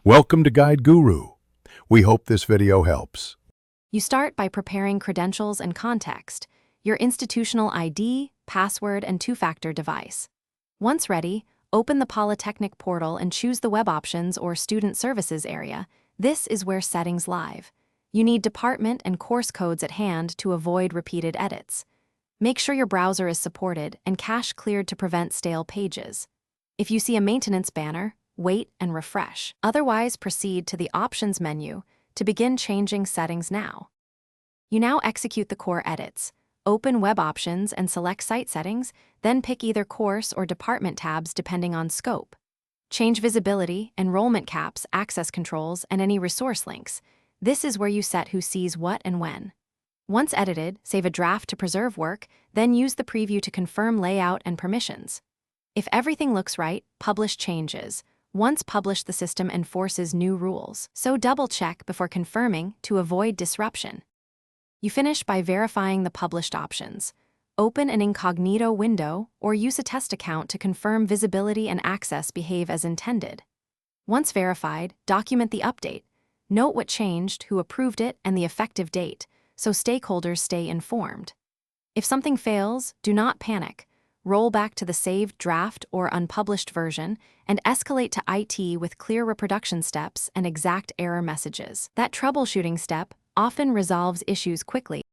Welcome to Guide Guru. We hope this video helps. You start by preparing credentials and context, your institutional ID, password, and two-factor device. Once ready, open the Polytechnic portal and choose the Web Options or Student Services area. This is where settings live. You need department and course codes at hand to avoid repeated edits. Make sure your browser is supported and cache cleared to prevent stale pages. If you see a maintenance banner, wait and refresh. Otherwise, proceed to the Options menu to begin changing settings now. You now execute the core edits. Open Web Options and select Site Settings, then pick either course or department tabs depending on scope. Change visibility, enrollment caps, access controls, and any resource links. This is where you set who sees what and when. Once edited, save a draft to preserve work, then use the preview to confirm layout and permissions. If everything looks right, publish changes. Once published, the system enforces new rules, so double-check before confirming to avoid disruption. You finish by verifying the published options. Open an incognito window or use a test account to confirm visibility and access behave as intended. Once verified, document the update. Note what changed, who approved it, and the effective date, so stakeholders stay informed. If something fails, do not panic. Roll back to the saved draft or unpublished version and escalate to IT with clear reproduction steps and exact error messages. That troubleshooting step often resolves issues quickly.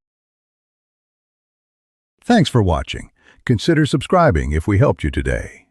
Thanks for watching. Consider subscribing if we helped you today.